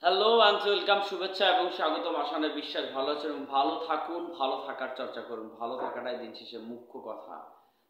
Hello and welcome, শুভেচ্ছা এবং স্বাগতম। আসানের বিশ্বাস ভালো আছেন এবং ভালো থাকুন, ভালো থাকার চর্চা করুন। ভালো থাকাটাই দিন শেষে মুখ্য কথা।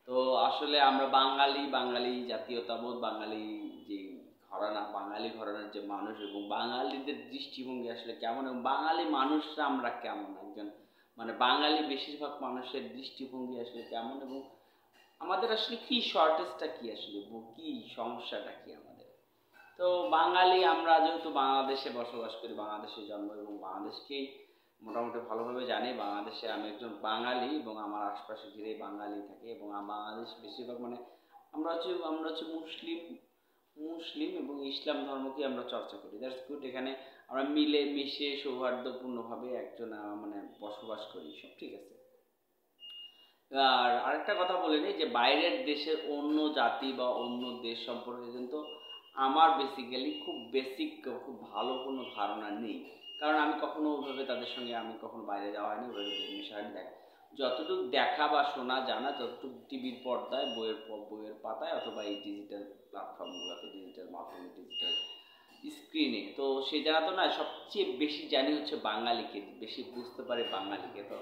তো আসলে আমরা বাঙালি জাতীয়তাবোধ, বাঙালি যে ঘরানা, বাঙালি ঘরানার যে মানুষ এবং বাঙালিদের দৃষ্টিভঙ্গি আসলে কেমন এবং বাঙালি মানুষরা আমরা কেমন, একজন মানে বাঙালি বেশিরভাগ মানুষের দৃষ্টিভঙ্গি আসলে কেমন এবং আমাদের আসলে কি শর্টেজটা কি, আসলে কি সমস্যাটা কি আমাদের। তো বাঙালি আমরা যেহেতু বাংলাদেশে বসবাস করি, বাংলাদেশে জন্ম এবং বাংলাদেশকেই মোটামুটি ভালোভাবে জানি। বাংলাদেশে আমি একজন বাঙালি এবং আমার আশপাশে ঘিরে বাঙালি থাকে এবং বাংলাদেশ বেশিরভাগ মানে আমরা হচ্ছে মুসলিম মুসলিম এবং ইসলাম ধর্মকে আমরা চর্চা করি। That's good. এখানে আমরা মিলে মিশে সৌহার্দ্যপূর্ণভাবে একজন মানে বসবাস করি, সব ঠিক আছে। আর আরেকটা কথা বলে নিই যে বাইরের দেশের অন্য জাতি বা অন্য দেশ সম্পর্কে কিন্তু আমার বেসিক্যালি খুব ভালো কোনো ধারণা নেই। কারণ আমি কখনো ওইভাবে তাদের সঙ্গে আমি কখনো বাইরে যাওয়া হয়নি, ওইভাবে মেশা হয়নি। যতটুকু দেখা বা শোনা জানা, যতটুকু টিভির পর্দায়, বইয়ের পাতায়, অথবা এই ডিজিটাল প্ল্যাটফর্মগুলোতে, ডিজিটাল মাধ্যমে, ডিজিটাল স্ক্রিনে, তো সে জানা তো না। সবচেয়ে বেশি জানি হচ্ছে বাঙালিকে, বেশি বুঝতে পারে বাঙালিকে। তো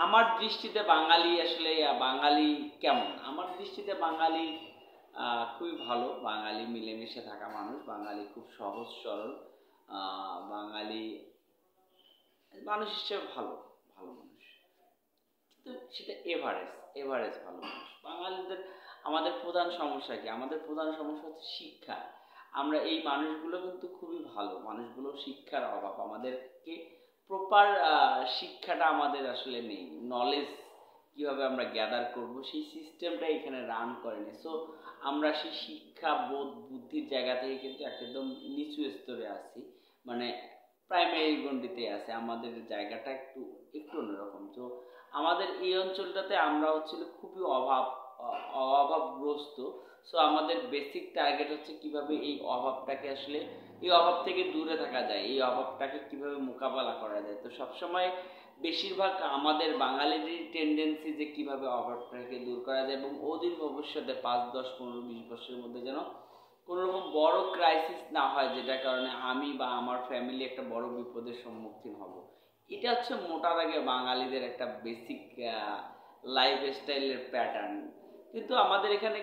আমার দৃষ্টিতে বাঙালি আসলে বাঙালি কেমন, আমার দৃষ্টিতে বাঙালি খুবই ভালো। বাঙালি মিলেমিশে থাকা মানুষ, বাঙালি খুব সহজ সরল, বাঙালি মানুষ হিসেবে ভালো ভালো মানুষ। কিন্তু সেটা এভারেজ ভালো মানুষ। বাঙালিদের আমাদের প্রধান সমস্যা কি? আমাদের প্রধান সমস্যা হচ্ছে শিক্ষা। আমরা এই মানুষগুলো কিন্তু খুবই ভালো মানুষগুলো, শিক্ষার অভাব। আমাদেরকে প্রপার শিক্ষাটা আমাদের আসলে নেই। নলেজ কিভাবে আমরা গ্যাদার করব সেই সিস্টেমটা এখানে রান করেনি। সো আমরা সেই শিক্ষা বোধ বুদ্ধির জায়গা থেকে কিন্তু একদম নিচু স্তরে আছি, মানে প্রাইমারি গণ্ডিতে আছে। আমাদের জায়গাটা একটু একটু অন্যরকম। তো আমাদের এই অঞ্চলটাতে আমরা হচ্ছিল খুবই অভাবগ্রস্ত। সো আমাদের বেসিক টার্গেট হচ্ছে কিভাবে এই অভাবটাকে আসলে, এই অভাব থেকে দূরে থাকা যায়, এই অভাবটাকে কিভাবে মোকাবেলা করা যায়। তো সবসময় বেশিরভাগ আমাদের বাঙালিরই টেন্ডেন্সি যে কিভাবে অভাবটাকে দূর করা যায় এবং অদূর ভবিষ্যতে 5, 10, 15, 20 বছরের মধ্যে যেন কোনো রকম বড় ক্রাইসিস না হয়, যেটার কারণে আমি বা আমার ফ্যামিলি একটা বড় বিপদের সম্মুখীন হব। এটা হচ্ছে মোটা দাগে বাঙালিদের একটা বেসিক লাইফ স্টাইলের প্যাটার্ন। কিন্তু আমাদের এখানে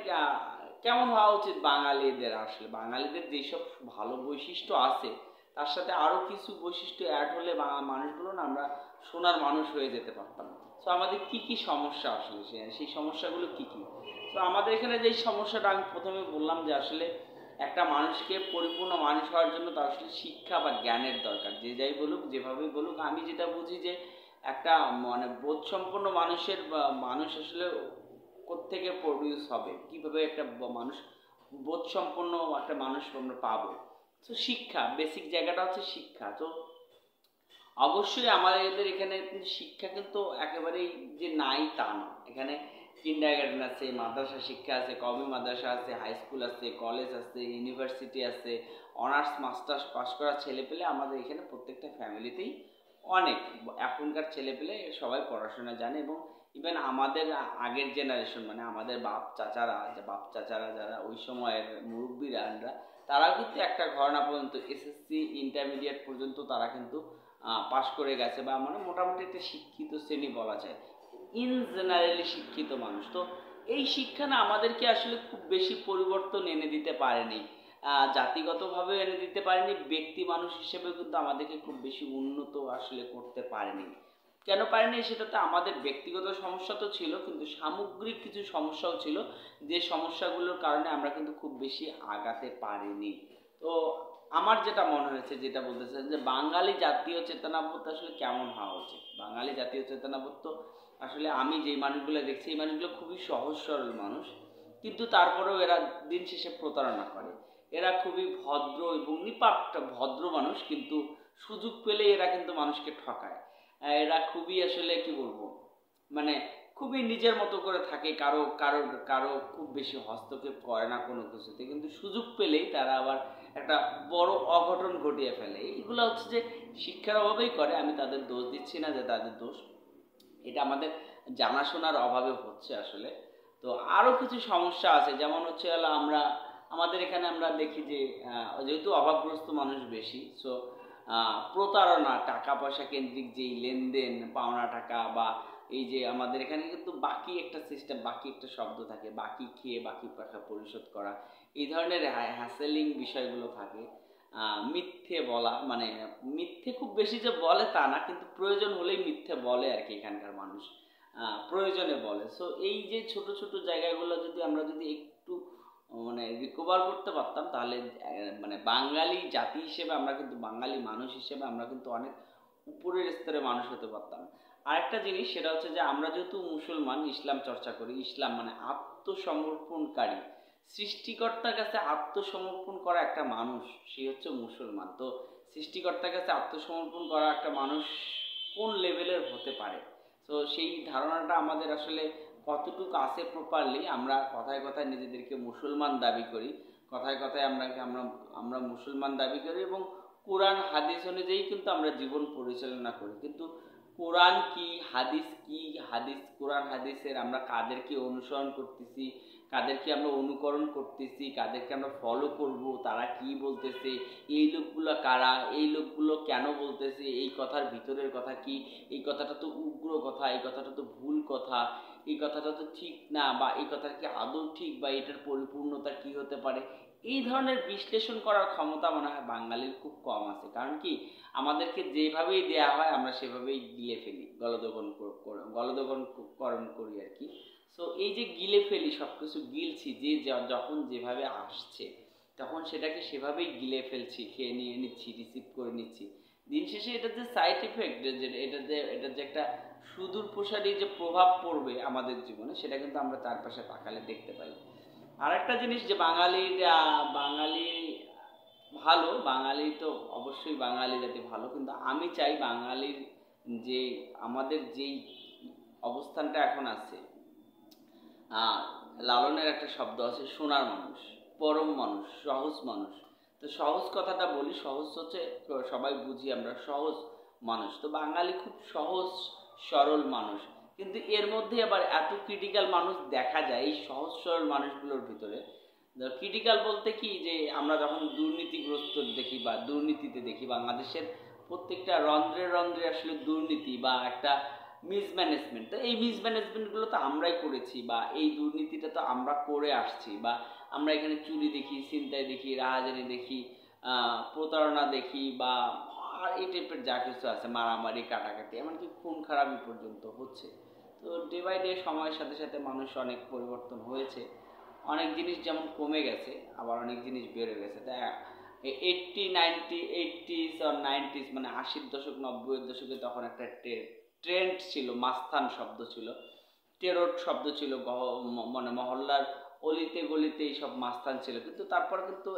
কেমন হওয়া উচিত বাঙালিদের? আসলে বাঙালিদের যেসব ভালো বৈশিষ্ট্য আছে তার সাথে আরও কিছু বৈশিষ্ট্য অ্যাড হলে মানুষগুলো না আমরা সোনার মানুষ হয়ে যেতে পারতাম। তো আমাদের কি কি সমস্যা আসলে, সেই সমস্যাগুলো কি কি? তো আমাদের এখানে যেই সমস্যাটা আমি প্রথমে বললাম যে আসলে একটা মানুষকে পরিপূর্ণ মানুষ হওয়ার জন্য তার আসলে শিক্ষা বা জ্ঞানের দরকার। যে যাই বলুক, যেভাবেই বলুক, আমি যেটা বুঝি যে একটা মানে বোধসম্পন্ন মানুষ আসলে কোত্থেকে প্রডিউস হবে, কিভাবে একটা মানুষ বোধসম্পন্ন একটা মানুষ আমরা পাবো। তো শিক্ষা, বেসিক জায়গাটা হচ্ছে শিক্ষা। তো অবশ্যই আমাদের এখানে কিন্তু শিক্ষা কিন্তু একেবারেই যে নাই তা না। এখানে কিন্ডারগার্টেন আছে, মাদ্রাসা শিক্ষা আছে, কওমি মাদ্রাসা আছে, হাই স্কুল আছে, কলেজ আছে, ইউনিভার্সিটি আছে। অনার্স মাস্টার্স পাস করা ছেলেপেলে আমাদের এখানে প্রত্যেকটা ফ্যামিলিতেই অনেক। এখনকার ছেলেপেলে সবাই পড়াশোনা জানে এবং ইভেন আমাদের আগের জেনারেশন, মানে আমাদের বাপ চাচারা যারা ওই সময়ের মুরব্বীরা, তারাও কিন্তু একটা ঘরানা পর্যন্ত এসএসসি ইন্টারমিডিয়েট পর্যন্ত তারা কিন্তু পাশ করে গেছে, বা মানে মোটামুটি একটা শিক্ষিত শ্রেণী বলা যায়, ইন জেনারেলি শিক্ষিত মানুষ। তো এই শিক্ষা না আমাদেরকে আসলে খুব বেশি পরিবর্তন এনে দিতে পারেনি, জাতিগতভাবে এনে দিতে পারেনি, ব্যক্তি মানুষ হিসেবে কিন্তু আমাদেরকে খুব বেশি উন্নত আসলে করতে পারেনি। কেন পারেনি সেটাতে আমাদের ব্যক্তিগত সমস্যা তো ছিল, কিন্তু সামগ্রিক কিছু সমস্যাও ছিল, যে সমস্যাগুলোর কারণে আমরা কিন্তু খুব বেশি আগাতে পারিনি। তো আমার যেটা মনে হয়েছে, যেটা বলতে চাই যে বাঙালি জাতীয় চেতনাবোধ আসলে কেমন হওয়া উচিত। বাঙালি জাতীয় চেতনাবোধ তো আসলে আমি যেই মানুষগুলো দেখছি, এই মানুষগুলো খুবই সহজ সরল মানুষ, কিন্তু তারপরেও এরা দিন শেষে প্রতারণা করে। এরা খুবই ভদ্র এবং নিপাট ভদ্র মানুষ, কিন্তু সুযোগ পেলে এরা কিন্তু মানুষকে ঠকায়। এরা খুবই আসলে কি বলবো, মানে খুবই নিজের মতো করে থাকে, কারো কারো কারো খুব বেশি হস্তক্ষেপ করে না কোনো কিছুতে, কিন্তু সুযোগ পেলেই তারা আবার একটা বড় অঘটন ঘটিয়ে ফেলে। এইগুলো হচ্ছে যে শিক্ষার অভাবেই করে, আমি তাদের দোষ দিচ্ছি না যে তাদের দোষ, এটা আমাদের জানাশোনার অভাবে হচ্ছে আসলে। তো আরও কিছু সমস্যা আছে, যেমন হচ্ছে হলো আমাদের এখানে আমরা দেখি যে যেহেতু অভাবগ্রস্ত মানুষ বেশি, সো প্রতারণা, টাকা পয়সা কেন্দ্রিক যেই লেনদেন, পাওনা টাকা, বা এই যে আমাদের এখানে কিন্তু বাকি একটা সিস্টেম, বাকি একটা শব্দ থাকে, বাকি খেয়ে বাকি টাকা পরিশোধ করা, এই ধরনের হ্যাসেলিং বিষয়গুলো থাকে। মিথ্যে বলা, মানে মিথ্যে খুব বেশি যে বলে তা না, কিন্তু প্রয়োজন হলেই মিথ্যে বলে আর কি এখানকার মানুষ, প্রয়োজনে বলে। সো এই যে ছোট ছোট জায়গাগুলো আমরা যদি একটু মানে রিকভার করতে পারতাম, তাহলে মানে বাঙালি জাতি হিসেবে আমরা কিন্তু, বাঙালি মানুষ হিসেবে আমরা কিন্তু অনেক উপরের স্তরে মানুষ হতে পারতাম। আরেকটা জিনিস, সেটা হচ্ছে যে আমরা যেহেতু মুসলমান, ইসলাম চর্চা করি, ইসলাম মানে আত্মসমর্পণকারী, সৃষ্টিকর্তার কাছে আত্মসমর্পণ করা একটা মানুষ, সে হচ্ছে মুসলমান। তো সৃষ্টিকর্তার কাছে আত্মসমর্পণ করা একটা মানুষ কোন লেভেলের হতে পারে, তো সেই ধারণাটা আমাদের আসলে কতটুকু আছে প্রপারলি। আমরা কথায় কথায় নিজেদেরকে মুসলমান দাবি করি, কথায় কথায় আমরা আমরা আমরা মুসলমান দাবি করি, এবং কোরআন হাদিস অনুযায়ী কিন্তু আমরা জীবন পরিচালনা করি। কিন্তু কোরআন কি, হাদিস কি, কোরআন হাদিসের আমরা কাদেরকে অনুসরণ করতেছি, কাদেরকে আমরা অনুকরণ করতেছি, কাদেরকে আমরা ফলো করব, তারা কি বলতেছে, এই লোকগুলো কারা, এই লোকগুলো কেন বলতেছে, এই কথার ভিতরের কথা কি, এই কথাটা তো উগ্র কথা, এই কথাটা তো ভুল কথা, এই কথাটা তো ঠিক না, বা এই কথাটা কি আদৌ ঠিক, বা এটার পরিপূর্ণতা কি হতে পারে, এই ধরনের বিশ্লেষণ করার ক্ষমতা মনে হয় বাঙালির খুব কম আছে। কারণ কি, আমাদেরকে যেভাবেই দেয়া হয় আমরা সেভাবেই গিলে ফেলি, গলদঘনকরণ করি আর কি। সো এই যে গিলে ফেলি, সব কিছু গিলছি, যে যখন যেভাবে আসছে তখন সেটাকে সেভাবেই গিলে ফেলছি, খেয়ে নিয়ে নিচ্ছি, রিসিভ করে নিচ্ছি। দিন শেষে এটার যে সাইড এফেক্ট, এটার যে একটা সুদূর প্রসারী যে প্রভাব পড়বে আমাদের জীবনে, সেটা কিন্তু আমরা চারপাশে তাকালে দেখতে পাই। আর একটা জিনিস, যে বাঙালি ভালো, বাঙালি তো অবশ্যই বাঙালি জাতি ভালো, কিন্তু আমি চাই বাঙালির যে আমাদের যেই অবস্থানটা এখন আছে, লালনের একটা শব্দ আছে, সোনার মানুষ, পরম মানুষ, সহজ মানুষ। তো সহজ কথাটা বলি, সহজ হচ্ছে সবাই বুঝি আমরা, সহজ মানুষ। তো বাঙালি খুব সহজ সরল মানুষ, কিন্তু এর মধ্যে আবার এত ক্রিটিক্যাল মানুষ দেখা যায় এই সহজ সরল মানুষগুলোর ভিতরে। ক্রিটিক্যাল বলতে কি, যে আমরা যখন দুর্নীতিগ্রস্ত দেখি বা দুর্নীতিতে দেখি, বাংলাদেশের প্রত্যেকটা রন্ধ্রে রন্ধ্রে আসলে দুর্নীতি বা একটা মিসম্যানেজমেন্ট। তো এই মিসম্যানেজমেন্টগুলো তো আমরাই করেছি, বা এই দুর্নীতিটা তো আমরা করে আসছি, বা আমরা এখানে চুরি দেখি, ছিনতাই দেখি, রাহাজানি দেখি, প্রতারণা দেখি, বা আর এই টাইপের যা কিছু আছে, মারামারি, কাটাকাটি, এমনকি খুন খারাপি পর্যন্ত হচ্ছে। তো ডে বাই ডে সময়ের সাথে সাথে মানুষ অনেক পরিবর্তন হয়েছে, অনেক জিনিস যেমন কমে গেছে, আবার অনেক জিনিস বেড়ে গেছে। তাই 80s আর 90s, মানে 80-র দশক 90-এর দশকে তখন একটা ট্রেন্ড ছিল, মাস্তান শব্দ ছিল, টেরোট শব্দ ছিল, মানে মহল্লার অলিতে গলিতে এইসব মাস্তান ছিল। কিন্তু তারপর কিন্তু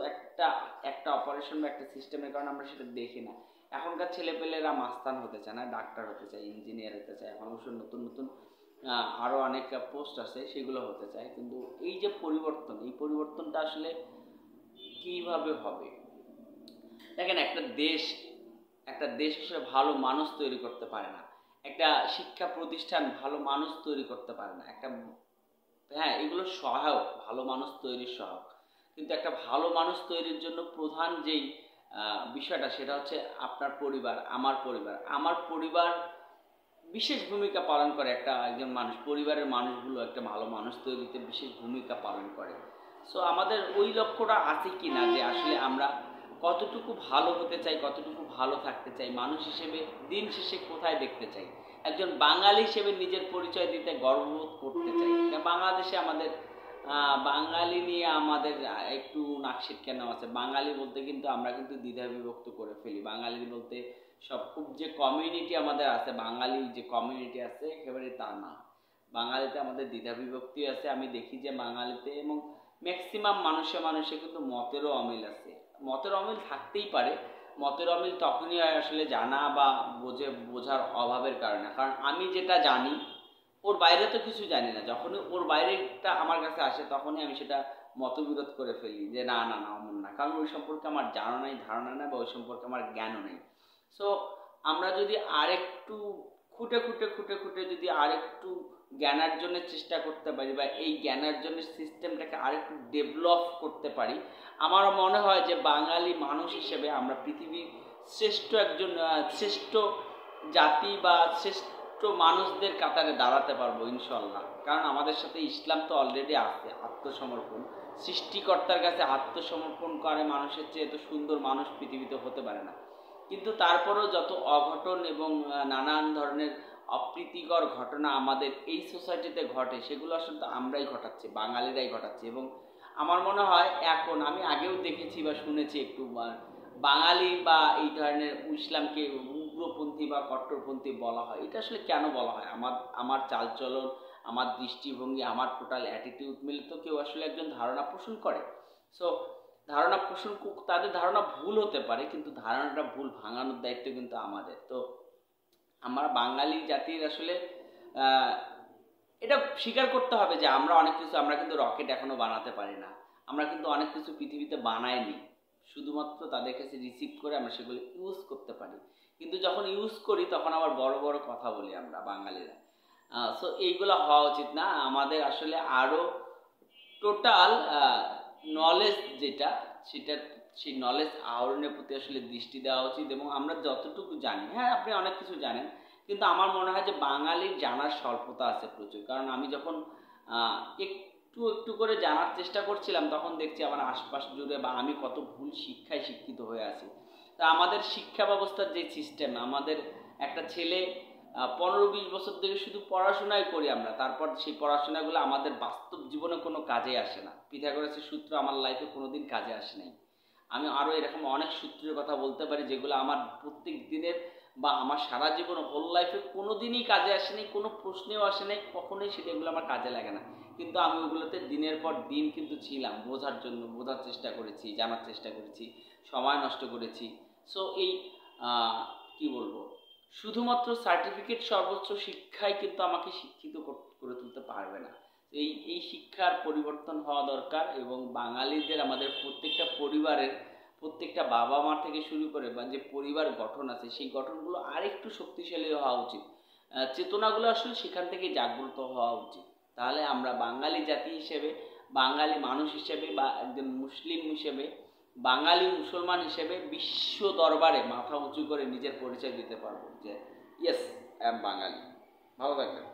একটা অপারেশন বা একটা সিস্টেমের কারণে আমরা সেটা দেখি না। এখনকার ছেলেপেলেরা মাস্তান হতে চায় না, ডাক্তার হতে চায়, ইঞ্জিনিয়ার হতে চায়, এখন অবশ্য নতুন নতুন আরও অনেক পোস্ট আছে, সেগুলো হতে চায়। কিন্তু এই যে পরিবর্তন, এই পরিবর্তনটা আসলে কিভাবে হবে? দেখেন, একটা দেশ আসলে ভালো মানুষ তৈরি করতে পারে না, একটা শিক্ষা প্রতিষ্ঠান ভালো মানুষ তৈরি করতে পারে না, হ্যাঁ এগুলো সহায়ক, ভালো মানুষ তৈরির সহায়ক, কিন্তু একটা ভালো মানুষ তৈরির জন্য প্রধান যেই বিষয়টা, সেটা হচ্ছে আপনার পরিবার, আমার পরিবার বিশেষ ভূমিকা পালন করে। একজন মানুষ, পরিবারের মানুষগুলো একটা ভালো মানুষ তৈরিতে বিশেষ ভূমিকা পালন করে। সো আমাদের ওই লক্ষ্যটা আছে কি না, যে আসলে আমরা কতটুকু ভালো হতে চাই, কতটুকু ভালো থাকতে চাই, মানুষ হিসেবে দিন শেষে কোথায় দেখতে চাই, একজন বাঙালি হিসেবে নিজের পরিচয় দিতে গর্ববোধ করতে চাই। বাংলাদেশে আমাদের বাঙালি নিয়ে আমাদের একটু নাকশিট কেন আছে। বাঙালি বলতে কিন্তু আমরা কিন্তু দ্বিধা বিভক্ত করে ফেলি। বাঙালি বলতে সব খুব যে কমিউনিটি আমাদের আছে, বাঙালি যে কমিউনিটি আছে, একেবারে তা না। বাঙালিতে আমাদের দ্বিধা বিভক্তি আছে। আমি দেখি যে বাঙালিতে এবং ম্যাক্সিমাম মানুষে কিন্তু মতেরও অমিল আছে। মতের অমিল থাকতেই পারে, মতের অমিল তখনই হয় আসলে জানা বা বোঝার অভাবের কারণে। কারণ আমি যেটা জানি ওর বাইরে তো কিছু জানি না, যখনই ওর বাইরেটা আমার কাছে আসে তখনই আমি সেটা মতবিরোধ করে ফেলি, যে না না না অমন না, কারণ ওই সম্পর্কে আমার জানা নাই, ধারণা নাই, বা ওই সম্পর্কে আমার জ্ঞানও নেই। সো আমরা যদি আরেকটু খুঁটে খুঁটে খুঁটে খুঁটে যদি আরেকটু জ্ঞানার্জনের চেষ্টা করতে পারি, বা এই জ্ঞানার্জনের সিস্টেমটাকে আরেকটু ডেভেলপ করতে পারি, আমার মনে হয় যে বাঙালি মানুষ হিসেবে আমরা পৃথিবীর শ্রেষ্ঠ একজন শ্রেষ্ঠ জাতি বা শ্রেষ্ঠ মানুষদের কাতারে দাঁড়াতে পারবো ইনশাল্লাহ। কারণ আমাদের সাথে ইসলাম তো অলরেডি আছে, আত্মসমর্পণ। সৃষ্টিকর্তার কাছে আত্মসমর্পণ করে মানুষের চেয়ে এত সুন্দর মানুষ পৃথিবীতে হতে পারে না। কিন্তু তারপরেও যত অঘটন এবং নানান ধরনের অপ্রীতিকর ঘটনা আমাদের এই সোসাইটিতে ঘটে, সেগুলো আসলে আমরাই ঘটাচ্ছি, বাঙালিরাই ঘটাচ্ছি। এবং আমার মনে হয় এখন, আমি আগেও দেখেছি বা শুনেছি একটু, বাঙালি বা এই ধরনের ইসলামকে উগ্রপন্থী বা কট্টরপন্থী বলা হয়। এটা আসলে কেন বলা হয়? আমার চালচলন, আমার দৃষ্টিভঙ্গি, আমার টোটাল অ্যাটিটিউড মিলে তো কেউ আসলে একজন ধারণা পোষণ করে। সো ধারণা পোষণ, তাদের ধারণা ভুল হতে পারে, কিন্তু ধারণাটা ভুল ভাঙানোর দায়িত্ব কিন্তু আমাদের। তো আমরা বাঙালি জাতির আসলে এটা স্বীকার করতে হবে যে আমরা অনেক কিছু, আমরা কিন্তু রকেট এখনো বানাতে পারি না, আমরা কিন্তু অনেক কিছু পৃথিবীতে বানাইনি, শুধুমাত্র তাদের কাছে রিসিভ করে আমরা সেগুলো ইউজ করতে পারি। কিন্তু যখন ইউজ করি তখন আবার বড় বড় কথা বলি আমরা বাঙালিরা। সো এইগুলো হওয়া উচিত না। আমাদের আসলে আরও টোটাল নলেজ যেটা, সেটা সেই নলেজ আহরণের প্রতি আসলে দৃষ্টি দেওয়া উচিত। এবং আমরা যতটুকু জানি, হ্যাঁ আপনি অনেক কিছু জানেন, কিন্তু আমার মনে হয় যে বাঙালির জানার স্বল্পতা আছে প্রচুর। কারণ আমি যখন একটু একটু করে জানার চেষ্টা করছিলাম, তখন দেখছি আমার আশপাশ জুড়ে বা আমি কত ভুল শিক্ষায় শিক্ষিত হয়ে আছি। তা আমাদের শিক্ষা ব্যবস্থার যে সিস্টেম, আমাদের একটা ছেলে 15-20 বছর ধরে শুধু পড়াশোনাই করি আমরা, তারপর সেই পড়াশোনাগুলো আমাদের বাস্তব জীবনে কোনো কাজে আসে না। পিথাগোরাসের সূত্র আমার লাইফে কোনোদিন কাজে আসে নাই। আমি আরও এরকম অনেক সূত্রের কথা বলতে পারি যেগুলো আমার প্রত্যেক দিনের বা আমার সারা জীবন হোল লাইফে কোনো দিনই কাজে আসেনি, কোনো প্রশ্নেও আসে নাই, কখনোই সেটাগুলো আমার কাজে লাগে না। কিন্তু আমি ওগুলোতে দিনের পর দিন কিন্তু ছিলাম, বোঝার জন্য বোঝার চেষ্টা করেছি, জানার চেষ্টা করেছি, সময় নষ্ট করেছি। সো এই কি বলবো, শুধুমাত্র সার্টিফিকেট, সর্বোচ্চ শিক্ষাই কিন্তু আমাকে শিক্ষিত করে তুলতে পারবে না। এই শিক্ষার পরিবর্তন হওয়া দরকার। এবং বাঙালিদের, আমাদের প্রত্যেকটা পরিবারের, প্রত্যেকটা বাবা মা থেকে শুরু করে বা যে পরিবার গঠন আছে, সেই গঠনগুলো আরেকটু শক্তিশালী হওয়া উচিত। চেতনাগুলো আসলে সেখান থেকে জাগ্রত হওয়া উচিত। তাহলে আমরা বাঙালি জাতি হিসেবে, বাঙালি মানুষ হিসেবে বা একজন মুসলিম হিসেবে, বাঙালি মুসলমান হিসেবে বিশ্ব দরবারে মাথা উঁচু করে নিজের পরিচয় দিতে পারবো যে ইয়েস আই এম বাঙালি। ভালো থাকবেন।